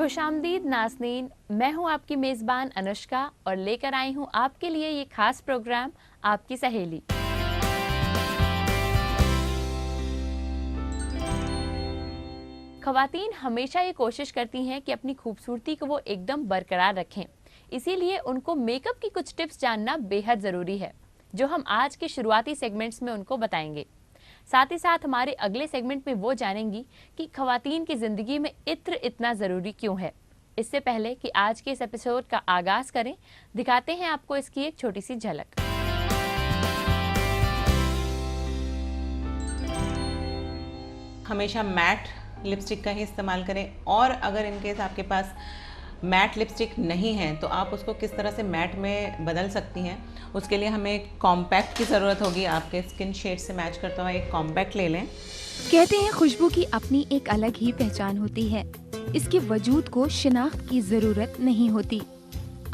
खुशामदीद नाज़रीन, मैं हूं आपकी मेज़बान अनुष्का और लेकर आई हूं आपके लिए ये खास प्रोग्राम आपकी सहेली। ख़वातीन हमेशा ये कोशिश करती हैं कि अपनी खूबसूरती को वो एकदम बरकरार रखें, इसीलिए उनको मेकअप की कुछ टिप्स जानना बेहद ज़रूरी है, जो हम आज के शुरुआती सेगमेंट्स में उनको बताएंगे। साथ ही साथ हमारे अगले सेगमेंट में वो जानेंगी कि ख़वातीन की ज़िंदगी में इत्र इतना ज़रूरी क्यों है। इससे पहले कि आज के इस एपिसोड का आगाज़ करें, दिखाते हैं आपको इसकी एक छोटी सी झलक। हमेशा मैट लिपस्टिक का ही इस्तेमाल करें, और अगर इनकेस आपके पास मैट लिपस्टिक नहीं है तो आप उसको किस तरह से मैट में बदल सकती हैं। उसके लिए हमें कॉम्पैक्ट की ज़रूरत होगी। आपके स्किन शेड से मैच करता हुआ एक कॉम्पैक्ट ले लें। कहते हैं खुशबू की अपनी एक अलग ही पहचान होती है, इसके वजूद को शिनाख्त की जरूरत नहीं होती।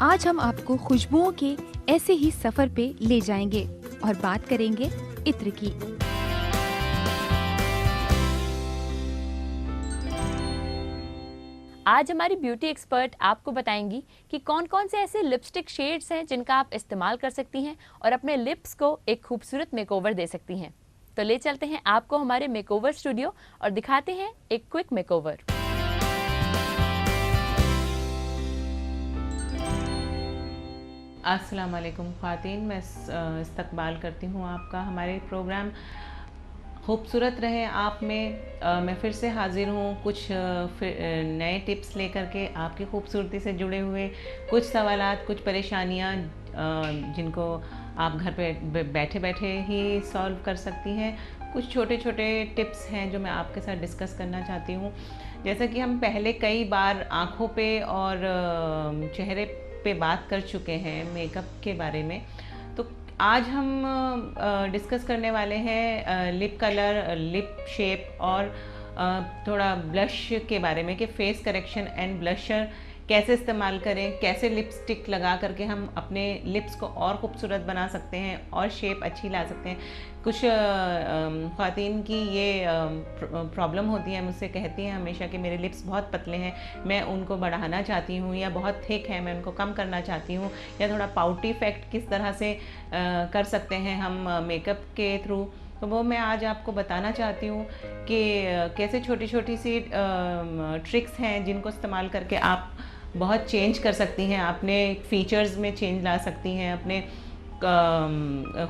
आज हम आपको खुशबुओं के ऐसे ही सफर पे ले जाएंगे और बात करेंगे इत्र की। आज हमारी ब्यूटी एक्सपर्ट आपको बताएंगी कि कौन कौन से ऐसे लिपस्टिक शेड्स हैं जिनका आप इस्तेमाल कर सकती हैं और अपने लिप्स को एक खूबसूरत मेकओवर दे सकती हैं। तो ले चलते हैं आपको हमारे मेकओवर स्टूडियो और दिखाते हैं एक क्विक मेकओवर। अस्सलाम वालेकुम ख़वातीन, मैं इस्तकबाल करती हूँ आपका हमारे प्रोग्राम खूबसूरत रहे आप में। मैं फिर से हाज़िर हूँ कुछ नए टिप्स लेकर के, आपकी खूबसूरती से जुड़े हुए कुछ सवालात, कुछ परेशानियाँ जिनको आप घर पे बैठे बैठे ही सॉल्व कर सकती हैं। कुछ छोटे छोटे टिप्स हैं जो मैं आपके साथ डिस्कस करना चाहती हूँ। जैसा कि हम पहले कई बार आँखों पे और चेहरे पे बात कर चुके हैं मेकअप के बारे में, तो आज हम डिस्कस करने वाले हैं लिप कलर, लिप शेप और थोड़ा ब्लश के बारे में कि फेस करेक्शन एंड ब्लशर कैसे इस्तेमाल करें, कैसे लिपस्टिक लगा करके हम अपने लिप्स को और ख़ूबसूरत बना सकते हैं और शेप अच्छी ला सकते हैं। कुछ ख़वातीन की ये प्रॉब्लम होती है, मुझसे कहती हैं हमेशा कि मेरे लिप्स बहुत पतले हैं, मैं उनको बढ़ाना चाहती हूँ, या बहुत थिक है मैं उनको कम करना चाहती हूँ, या थोड़ा पाउटी इफेक्ट किस तरह से कर सकते हैं हम मेकअप के थ्रू। तो वो मैं आज आपको बताना चाहती हूँ कि कैसे छोटी छोटी सी ट्रिक्स हैं जिनको इस्तेमाल करके आप बहुत चेंज कर सकती हैं, अपने फीचर्स में चेंज ला सकती हैं, अपने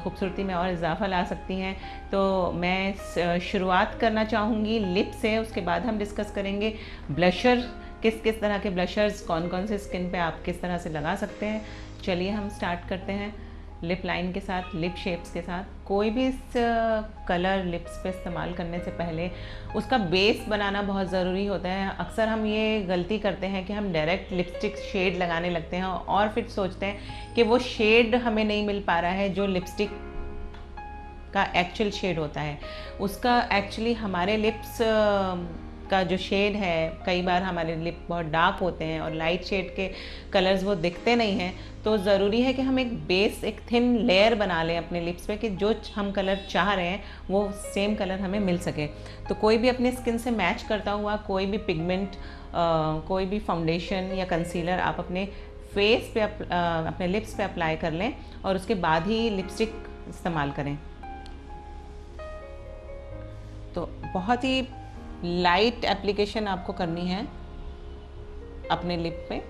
खूबसूरती में और इजाफा ला सकती हैं। तो मैं शुरुआत करना चाहूँगी लिप से, उसके बाद हम डिस्कस करेंगे ब्लशर, किस किस तरह के ब्लशर्स कौन कौन से स्किन पे आप किस तरह से लगा सकते हैं। चलिए हम स्टार्ट करते हैं लिप लाइन के साथ, लिप शेप्स के साथ। कोई भी इस कलर लिप्स पे इस्तेमाल करने से पहले उसका बेस बनाना बहुत ज़रूरी होता है। अक्सर हम ये गलती करते हैं कि हम डायरेक्ट लिपस्टिक शेड लगाने लगते हैं और फिर सोचते हैं कि वो शेड हमें नहीं मिल पा रहा है जो लिपस्टिक का एक्चुअल शेड होता है। उसका एक्चुअली हमारे लिप्स का जो शेड है, कई बार हमारे लिप बहुत डार्क होते हैं और लाइट शेड के कलर्स वो दिखते नहीं हैं, तो ज़रूरी है कि हम एक बेस, एक थिन लेयर बना लें अपने लिप्स पे कि जो हम कलर चाह रहे हैं वो सेम कलर हमें मिल सके। तो कोई भी अपने स्किन से मैच करता हुआ कोई भी पिगमेंट, कोई भी फाउंडेशन या कंसीलर आप अपने फेस पे अपने लिप्स पे अप्लाई कर लें और उसके बाद ही लिपस्टिक इस्तेमाल करें। तो बहुत ही लाइट एप्लीकेशन आपको करनी है अपने लिप पे।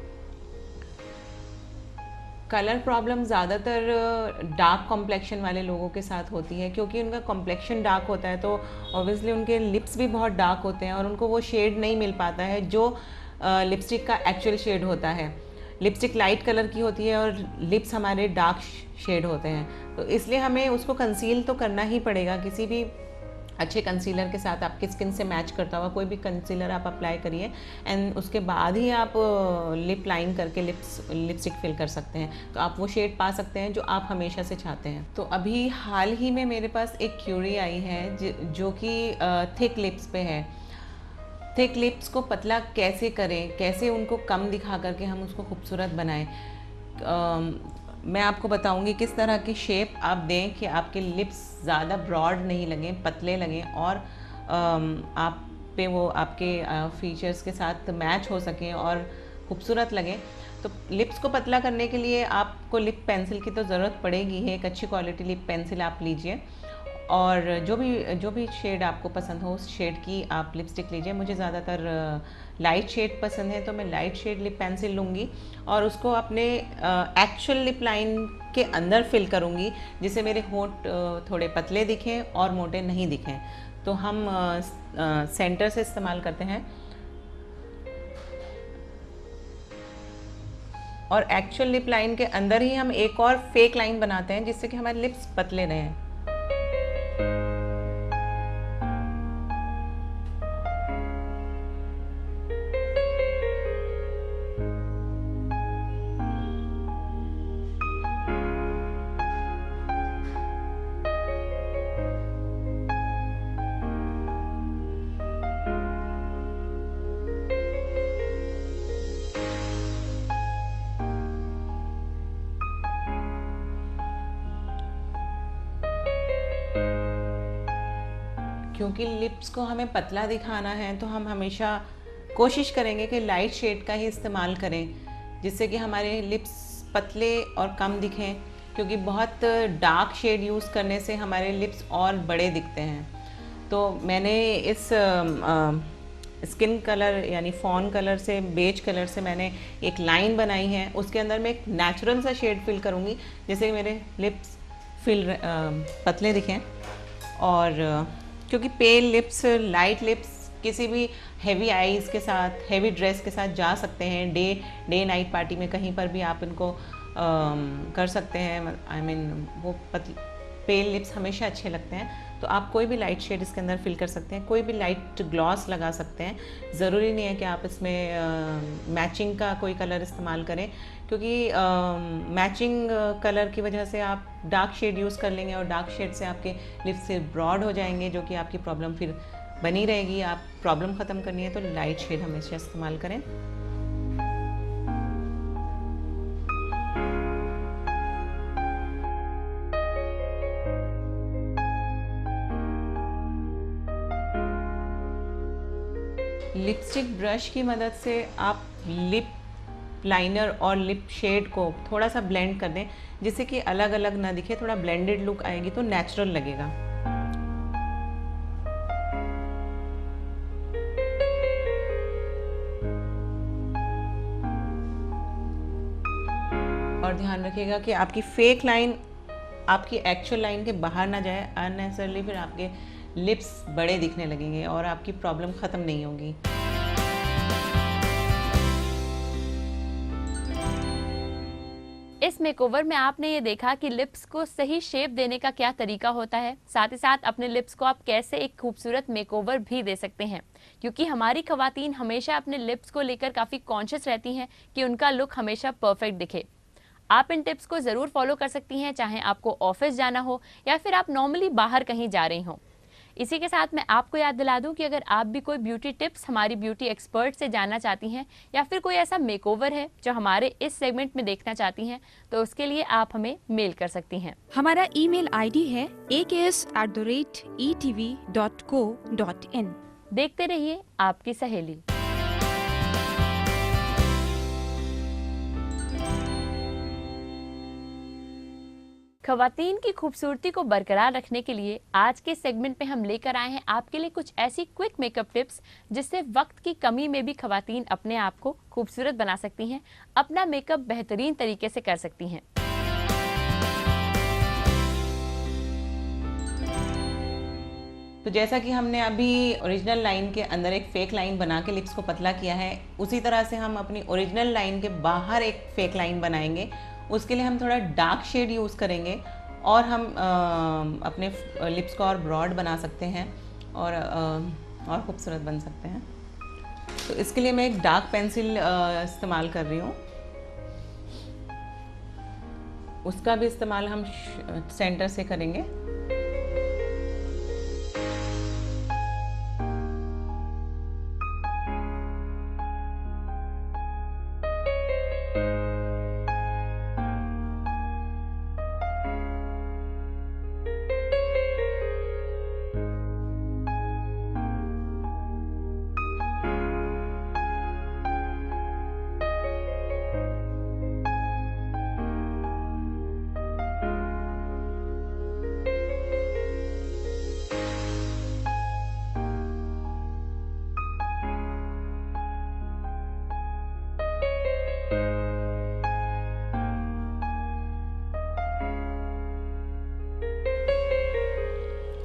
कलर प्रॉब्लम ज़्यादातर डार्क कॉम्प्लेक्शन वाले लोगों के साथ होती है, क्योंकि उनका कॉम्प्लेक्शन डार्क होता है तो ऑब्वियसली उनके लिप्स भी बहुत डार्क होते हैं और उनको वो शेड नहीं मिल पाता है जो लिपस्टिक का एक्चुअल शेड होता है। लिपस्टिक लाइट कलर की होती है और लिप्स हमारे डार्क शेड होते हैं, तो इसलिए हमें उसको कंसील तो करना ही पड़ेगा। किसी भी अच्छे कंसीलर के साथ आपकी स्किन से मैच करता हुआ कोई भी कंसीलर आप अप्लाई करिए एंड उसके बाद ही आप लिप लाइन करके लिपस्टिक फिल कर सकते हैं, तो आप वो शेड पा सकते हैं जो आप हमेशा से चाहते हैं। तो अभी हाल ही में मेरे पास एक क्यूरी आई है जो कि थिक लिप्स पे है। थिक लिप्स को पतला कैसे करें, कैसे उनको कम दिखा करके हम उसको खूबसूरत बनाएं, मैं आपको बताऊंगी किस तरह की शेप आप दें कि आपके लिप्स ज़्यादा ब्रॉड नहीं लगें, पतले लगें और आप पे वो आपके फीचर्स के साथ मैच हो सकें और खूबसूरत लगें। तो लिप्स को पतला करने के लिए आपको लिप पेंसिल की तो ज़रूरत पड़ेगी ही। एक अच्छी क्वालिटी लिप पेंसिल आप लीजिए और जो भी शेड आपको पसंद हो उस शेड की आप लिपस्टिक लीजिए। मुझे ज़्यादातर लाइट शेड पसंद है तो मैं लाइट शेड लिप पेंसिल लूँगी और उसको अपने एक्चुअल लिप लाइन के अंदर फिल करूँगी, जिससे मेरे होंठ थोड़े पतले दिखें और मोटे नहीं दिखें। तो हम सेंटर से इस्तेमाल करते हैं और एक्चुअल लिप लाइन के अंदर ही हम एक और फेक लाइन बनाते हैं, जिससे कि हमारे लिप्स पतले रहें। क्योंकि लिप्स को हमें पतला दिखाना है तो हम हमेशा कोशिश करेंगे कि लाइट शेड का ही इस्तेमाल करें, जिससे कि हमारे लिप्स पतले और कम दिखें। क्योंकि बहुत डार्क शेड यूज़ करने से हमारे लिप्स और बड़े दिखते हैं। तो मैंने इस स्किन कलर यानी फॉन कलर से बेज कलर से मैंने एक लाइन बनाई है। उसके अंदर मैं एक नेचुरल सा शेड फिल करूँगी, जिससे कि मेरे लिप्स पतले दिखें। और क्योंकि पेल लिप्स, लाइट लिप्स किसी भी हैवी आईज़ के साथ, हैवी ड्रेस के साथ जा सकते हैं। डे नाइट पार्टी में कहीं पर भी आप इनको कर सकते हैं। I mean, वो पेल लिप्स हमेशा अच्छे लगते हैं। तो आप कोई भी लाइट शेड इसके अंदर फिल कर सकते हैं, कोई भी लाइट ग्लॉस लगा सकते हैं। ज़रूरी नहीं है कि आप इसमें मैचिंग का कोई कलर इस्तेमाल करें, क्योंकि मैचिंग कलर की वजह से आप डार्क शेड यूज़ कर लेंगे और डार्क शेड से आपके लिप्स से ब्रॉड हो जाएंगे, जो कि आपकी प्रॉब्लम फिर बनी रहेगी। आप प्रॉब्लम ख़त्म करनी है तो लाइट शेड हमेशा इस्तेमाल करें। लिपस्टिक ब्रश की मदद से आप लिप लाइनर और लिप शेड को थोड़ा सा ब्लेंड कर दें, जिससे कि अलग अलग ना दिखे, थोड़ा ब्लेंडेड लुक आएगी तो नेचुरल लगेगा। और ध्यान रखिएगा कि आपकी फेक लाइन आपकी एक्चुअल लाइन के बाहर ना जाए अननेसेसरली, फिर आपके लिप्स बड़े दिखने लगेंगे और आपकी प्रॉब्लम ख़त्म नहीं होगी। इस मेकओवर में आपने ये देखा कि लिप्स को सही शेप देने का क्या तरीका होता है। साथ ही साथ अपने लिप्स को आप कैसे एक खूबसूरत मेकओवर भी दे सकते हैं, क्योंकि हमारी खवातीन हमेशा अपने लिप्स को लेकर काफ़ी कॉन्शियस रहती हैं कि उनका लुक हमेशा परफेक्ट दिखे। आप इन टिप्स को ज़रूर फॉलो कर सकती हैं, चाहे आपको ऑफिस जाना हो या फिर आप नॉर्मली बाहर कहीं जा रही हों। इसी के साथ मैं आपको याद दिला दूं कि अगर आप भी कोई ब्यूटी टिप्स हमारी ब्यूटी एक्सपर्ट से जानना चाहती हैं या फिर कोई ऐसा मेकओवर है जो हमारे इस सेगमेंट में देखना चाहती हैं, तो उसके लिए आप हमें मेल कर सकती हैं। हमारा ईमेल आईडी है aks@etv.co.in। देखते रहिए आपकी सहेली। खवातीन की खूबसूरती को बरकरार रखने के लिए आज के सेगमेंट में हम लेकर आए हैं आपके लिए कुछ ऐसी क्विक मेकअप टिप्स, जिससे वक्त की कमी में भी खवातीन अपने आप को खूबसूरत बना सकती हैं, अपना मेकअप बेहतरीन तरीके से कर सकती हैं। तो जैसा कि हमने अभी ओरिजिनल लाइन के अंदर एक फेक लाइन बना के लिप्स को पतला किया है, उसी तरह से हम अपनी ओरिजिनल लाइन के बाहर एक फेक लाइन बनाएंगे। उसके लिए हम थोड़ा डार्क शेड यूज़ करेंगे और हम अपने लिप्स को और ब्रॉड बना सकते हैं और खूबसूरत बन सकते हैं। तो इसके लिए मैं एक डार्क पेंसिल इस्तेमाल कर रही हूँ। उसका भी इस्तेमाल हम सेंटर से करेंगे।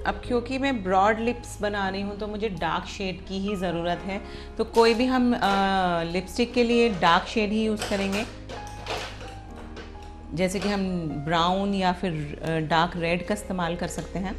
अब क्योंकि मैं ब्रॉड लिप्स बना रही हूँ तो मुझे डार्क शेड की ही ज़रूरत है, तो कोई भी हम लिपस्टिक के लिए डार्क शेड ही यूज़ करेंगे, जैसे कि हम ब्राउन या फिर डार्क रेड का इस्तेमाल कर सकते हैं।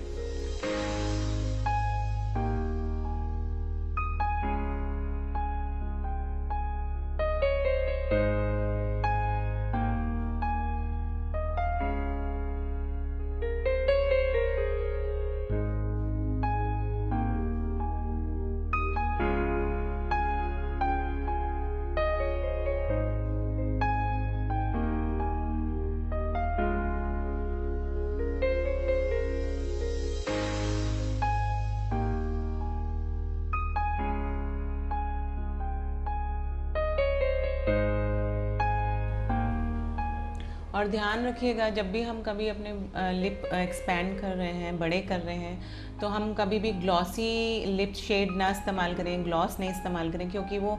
और ध्यान रखिएगा, जब भी हम कभी अपने लिप एक्सपैंड कर रहे हैं, बड़े कर रहे हैं, तो हम कभी भी ग्लॉसी लिप शेड ना इस्तेमाल करें, ग्लॉस नहीं इस्तेमाल करें, क्योंकि वो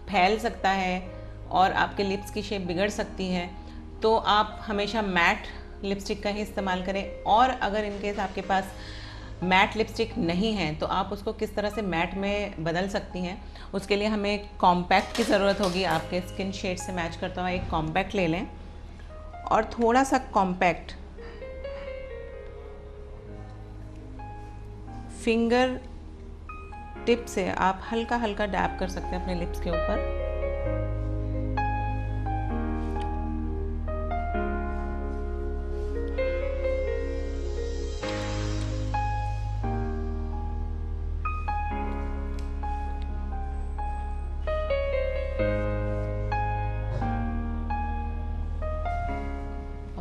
फैल सकता है और आपके लिप्स की शेप बिगड़ सकती है। तो आप हमेशा मैट लिपस्टिक का ही इस्तेमाल करें। और अगर इनकेस आपके पास मैट लिपस्टिक नहीं है तो आप उसको किस तरह से मैट में बदल सकती हैं, उसके लिए हमें कॉम्पैक्ट की ज़रूरत होगी। आपके स्किन शेड से मैच करता हुआ एक कॉम्पैक्ट ले लें और थोड़ा सा कॉम्पैक्ट फिंगर टिप से आप हल्का हल्का डैब कर सकते हैं अपने लिप्स के ऊपर।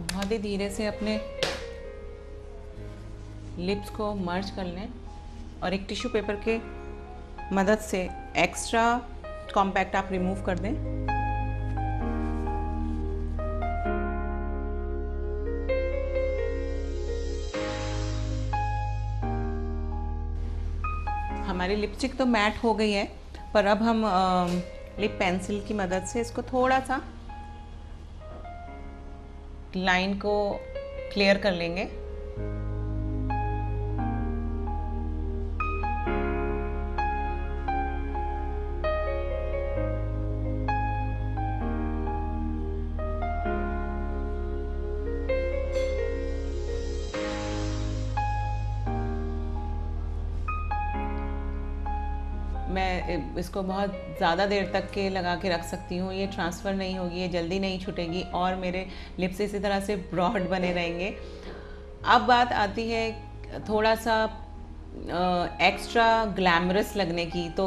बहुत ही धीरे से अपने लिप्स को मर्ज कर लें और एक टिश्यू पेपर के मदद से एक्स्ट्रा कॉम्पैक्ट आप रिमूव कर दें। हमारी लिपस्टिक तो मैट हो गई है, पर अब हम लिप पेंसिल की मदद से इसको थोड़ा सा लाइन को क्लियर कर लेंगे। मैं इसको बहुत ज़्यादा देर तक के लगा के रख सकती हूँ, ये ट्रांसफ़र नहीं होगी, ये जल्दी नहीं छूटेगी और मेरे लिप्स इसी तरह से ब्रॉड बने रहेंगे। अब बात आती है थोड़ा सा एक्स्ट्रा ग्लैमरस लगने की। तो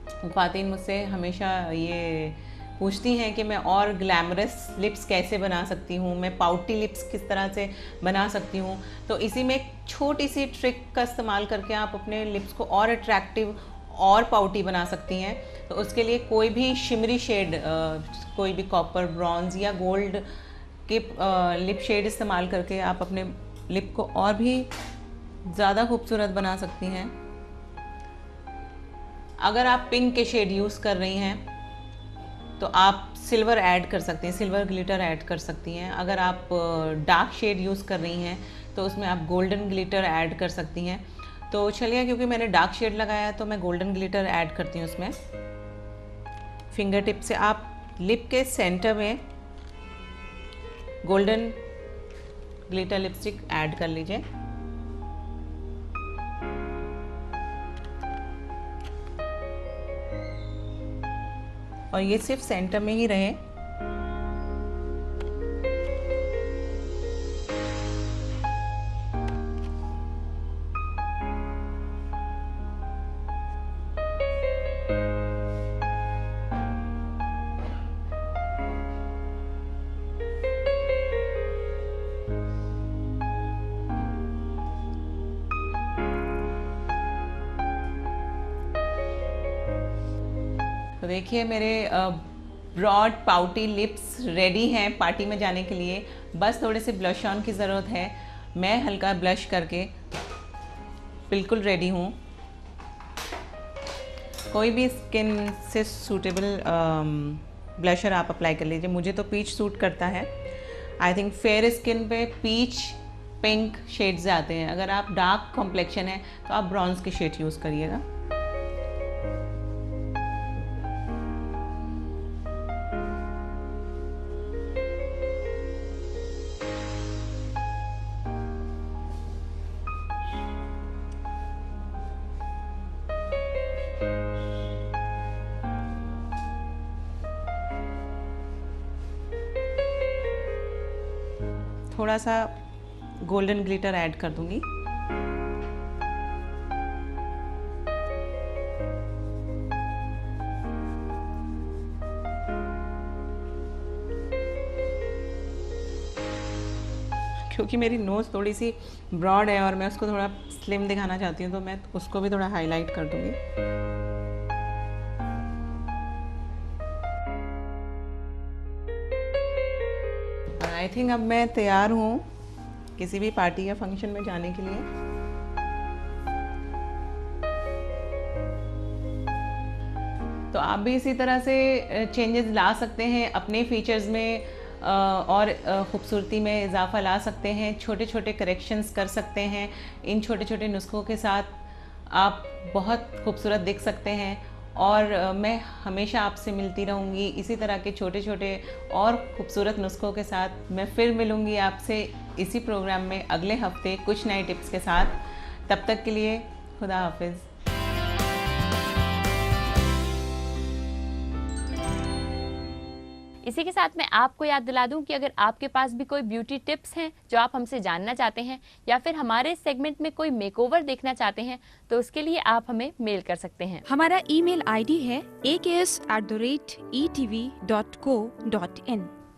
ख्वातीन मुझसे हमेशा ये पूछती हैं कि मैं और ग्लैमरस लिप्स कैसे बना सकती हूँ, मैं पाउटी लिप्स किस तरह से बना सकती हूँ। तो इसी में एक छोटी सी ट्रिक का इस्तेमाल करके आप अपने लिप्स को और अट्रैक्टिव और पाउटी बना सकती हैं। तो उसके लिए कोई भी शिमरी शेड, कोई भी कॉपर, ब्रॉन्ज या गोल्ड के लिप शेड इस्तेमाल करके आप अपने लिप को और भी ज़्यादा खूबसूरत बना सकती हैं। अगर आप पिंक के शेड यूज़ कर रही हैं तो आप सिल्वर ऐड कर सकती हैं, सिल्वर ग्लिटर ऐड कर सकती हैं। अगर आप डार्क शेड यूज़ कर रही हैं तो उसमें आप गोल्डन ग्लिटर ऐड कर सकती हैं। तो चलिए, क्योंकि मैंने डार्क शेड लगाया तो मैं गोल्डन ग्लिटर ऐड करती हूँ उसमें। फिंगर टिप से आप लिप के सेंटर में गोल्डन ग्लिटर लिपस्टिक ऐड कर लीजिए। और ये सिर्फ सेंटर में ही रहे। तो देखिए, मेरे ब्रॉड पाउटी लिप्स रेडी हैं पार्टी में जाने के लिए। बस थोड़े से ब्लश ऑन की ज़रूरत है। मैं हल्का ब्लश करके बिल्कुल रेडी हूँ। कोई भी स्किन से सूटेबल ब्लशर आप अप्लाई कर लीजिए। मुझे तो पीच सूट करता है। आई थिंक फेयर स्किन पे पीच पिंक शेड्स आते हैं। अगर आप डार्क कॉम्प्लेक्शन है तो आप ब्रॉन्ज की शेड यूज़ करिएगा। थोड़ा सा गोल्डन ग्लिटर ऐड कर दूंगी। क्योंकि मेरी नोज़ थोड़ी सी ब्रॉड है और मैं उसको थोड़ा स्लिम दिखाना चाहती हूँ, तो मैं उसको भी थोड़ा हाईलाइट कर दूंगी। आई थिंक अब मैं तैयार हूँ किसी भी पार्टी या फंक्शन में जाने के लिए। तो आप भी इसी तरह से चेंजेस ला सकते हैं अपने फीचर्स में और ख़ूबसूरती में इजाफा ला सकते हैं। छोटे छोटे करेक्शंस कर सकते हैं। इन छोटे छोटे नुस्खों के साथ आप बहुत खूबसूरत दिख सकते हैं और मैं हमेशा आपसे मिलती रहूँगी इसी तरह के छोटे छोटे और ख़ूबसूरत नुस्खों के साथ। मैं फिर मिलूँगी आपसे इसी प्रोग्राम में अगले हफ्ते कुछ नए टिप्स के साथ। तब तक के लिए खुदा हाफिज़। इसी के साथ मैं आपको याद दिला दूं कि अगर आपके पास भी कोई ब्यूटी टिप्स हैं जो आप हमसे जानना चाहते हैं या फिर हमारे सेगमेंट में कोई मेकओवर देखना चाहते हैं तो उसके लिए आप हमें मेल कर सकते हैं। हमारा ईमेल आईडी है aks@etv.co.in।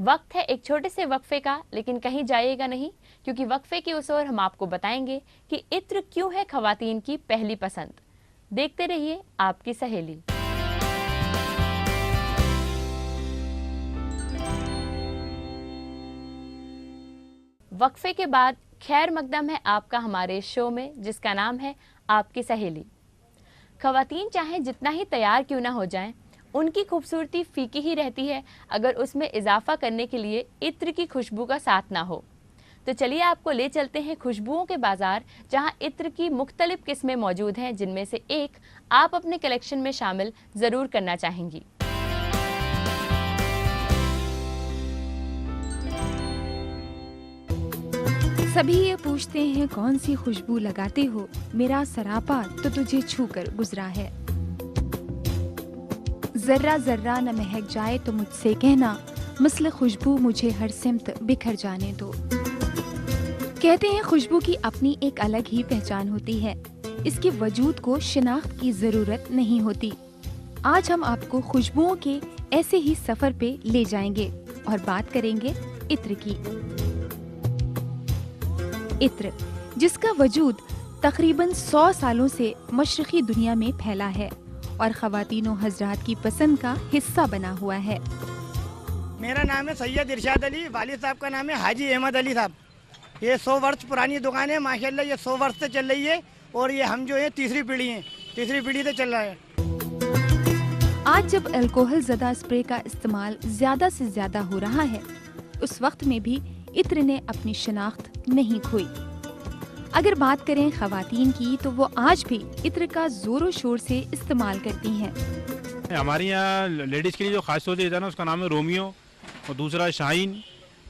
वक्त है एक छोटे से वक्फे का, लेकिन कहीं जाइएगा नहीं, क्योंकि वक्फे की उस ओर हम आपको बताएंगे कि इत्र क्यों है खवातीन की पहली पसंद। देखते रहिए आपकी सहेली। वक्फे के बाद खैर मकदम है आपका हमारे शो में, जिसका नाम है आपकी सहेली। खवातीन चाहे जितना ही तैयार क्यों ना हो जाएं, उनकी खूबसूरती फीकी ही रहती है अगर उसमें इजाफा करने के लिए इत्र की खुशबू का साथ ना हो। तो चलिए आपको ले चलते हैं खुशबुओं के बाजार, जहां इत्र की मुख्तलिफ किस्में मौजूद हैं, जिनमें से एक आप अपने कलेक्शन में शामिल ज़रूर करना चाहेंगी। सभी ये पूछते हैं कौन सी खुशबू लगाते हो, मेरा सरापा तो तुझे छूकर गुजरा है। जर्रा जर्रा न महक जाए तो मुझसे कहना, मसले खुशबू मुझे हर सिमत बिखर जाने दो। कहते हैं खुशबू की अपनी एक अलग ही पहचान होती है, इसके वजूद को शिनाख्त की जरूरत नहीं होती। आज हम आपको खुशबुओं के ऐसे ही सफर पे ले जाएंगे और बात करेंगे इत्र की। इत्र, जिसका वजूद तकरीबन 100 सालों से मशरकी दुनिया में फैला है और ख़वातीनों हज़रात की पसंद का हिस्सा बना हुआ है। मेरा नाम है सैयद इरशाद अली, वालिद साहब का नाम है हाजी अहमद अली साहब। ये 100 वर्ष पुरानी दुकान है माशाल्लाह, ये 100 वर्ष से चल रही है और ये हम जो है तीसरी पीढ़ी से चल रहा है। आज जब अल्कोहल ज़दा स्प्रे का इस्तेमाल ज़्यादा से ज़्यादा हो रहा है, उस वक्त में भी इत्र ने अपनी शिनाख्त नहीं खोई। अगर बात करें खवातीन की तो वो आज भी इत्र का जोरों शोर से इस्तेमाल करती हैं। हमारे यहाँ लेडीज़ के लिए जो खास तौर से है ना, उसका नाम है रोमियो, और दूसरा शाइन,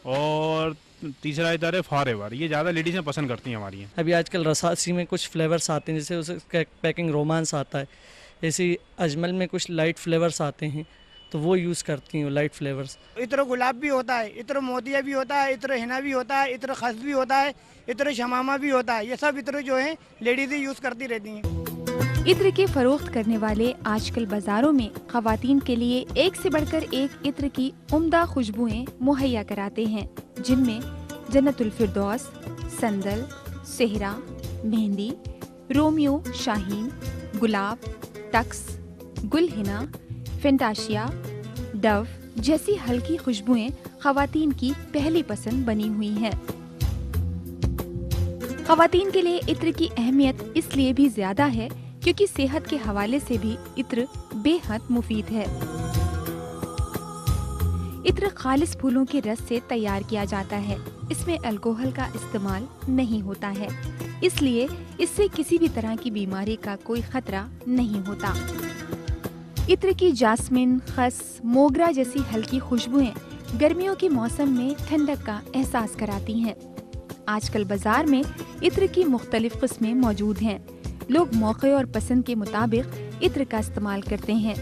और तीसरा इधर है फॉरएवर। ये ज़्यादा लेडीज़ पसंद करती हैं हमारी यहाँ। अभी आजकल रसासी में कुछ फ्लेवर्स आते हैं, जैसे उसका पैकिंग रोमांस आता है, ऐसे अजमल में कुछ लाइट फ्लेवर्स आते हैं, तो वो यूज़ करती हैं लाइट फ्लेवर्स। इत्र गुलाब भी होता है, इत्र मोतिया भी होता है, इत्र हिना भी होता है, इत्र खस भी होता है, इत्र शमामा भी होता है। ये सब इत्र जो है लेडीज़ ही यूज़ करती रहती हैं। इत्र के फरोख्त करने वाले आजकल बाजारों में खवातीन के लिए एक से बढ़कर एक इत्र की उम्दा खुशबुएं मुहैया कराते हैं, जिनमें जन्नतुल फिरदौस, संदल, सेहरा, मेहंदी, रोमियो, शाहीन, गुलाब, टक्स, गुलहिना, फेंटाशिया, डव जैसी हल्की खुशबुएं खवातीन की पहली पसंद बनी हुई हैं। खवातीन के लिए इत्र की अहमियत इसलिए भी ज्यादा है क्योंकि सेहत के हवाले से भी इत्र बेहद मुफीद है। इत्र खालिस फूलों के रस से तैयार किया जाता है। इसमें अल्कोहल का इस्तेमाल नहीं होता है, इसलिए इससे किसी भी तरह की बीमारी का कोई खतरा नहीं होता। इत्र की जास्मिन, खस, मोगरा जैसी हल्की खुशबुएं गर्मियों के मौसम में ठंडक का एहसास कराती हैं। आजकल बाजार में इत्र की मुख्तलिफ किस्में मौजूद हैं। लोग मौके और पसंद के मुताबिक इत्र का इस्तेमाल करते हैं।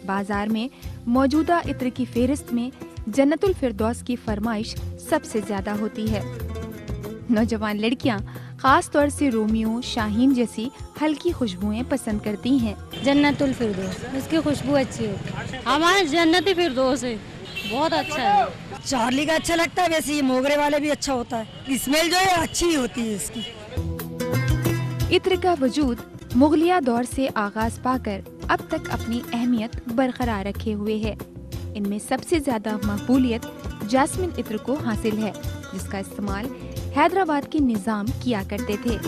बाजार में मौजूदा इत्र की फेहरिस्त में जन्नतुल फिरदौस की फरमाइश सबसे ज्यादा होती है। नौजवान लड़कियां खास तौर से रोमियो, शाहीन जैसी हल्की खुशबुएं पसंद करती हैं। जन्नतुल फिरदौस, उसकी खुशबू अच्छी है। हमारा जन्नती फिरदौस है, बहुत अच्छा है। चार्ली का अच्छा लगता है, वैसे ये मोगरे वाले भी अच्छा होता है। स्मेल जो है अच्छी होती है इसकी। इत्र का वजूद मुगलिया दौर से आगाज पाकर अब तक अपनी अहमियत बरकरार रखे हुए है। इनमें सबसे ज्यादा मकबूलियत जास्मिन इत्र को हासिल है, जिसका इस्तेमाल हैदराबाद के निजाम किया करते थे।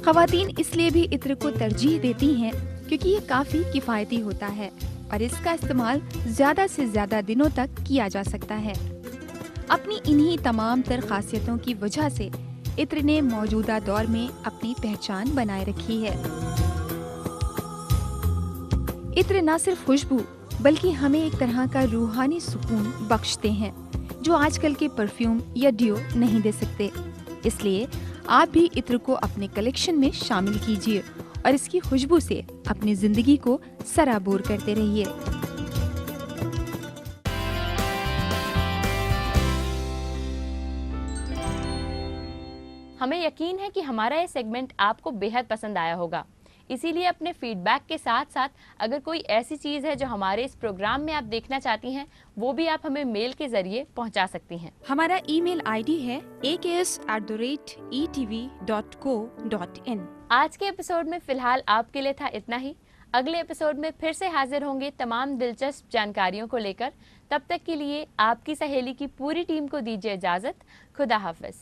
खवातीन इसलिए भी इत्र को तरजीह देती हैं क्योंकि ये काफी किफायती होता है और इसका इस्तेमाल ज्यादा से ज्यादा दिनों तक किया जा सकता है। अपनी इन्हीं तमाम तर खासियतों की वजह से इत्र ने मौजूदा दौर में अपनी पहचान बनाए रखी है। इत्र न सिर्फ खुशबू बल्कि हमें एक तरह का रूहानी सुकून बख्शते हैं जो आजकल के परफ्यूम या डियो नहीं दे सकते। इसलिए आप भी इत्र को अपने कलेक्शन में शामिल कीजिए और इसकी खुशबू से अपनी जिंदगी को सराबोर करते रहिए। हमें यकीन है कि हमारा ये सेगमेंट आपको बेहद पसंद आया होगा। इसीलिए अपने फीडबैक के साथ साथ अगर कोई ऐसी चीज़ है जो हमारे इस प्रोग्राम में आप देखना चाहती हैं, वो भी आप हमें मेल के जरिए पहुंचा सकती हैं। हमारा ईमेल आईडी है aks@etv.co.in। आज के एपिसोड में फिलहाल आपके लिए था इतना ही। अगले एपिसोड में फिर से हाजिर होंगे तमाम दिलचस्प जानकारियों को लेकर। तब तक के लिए आपकी सहेली की पूरी टीम को दीजिए इजाज़त। खुदा हाफिज।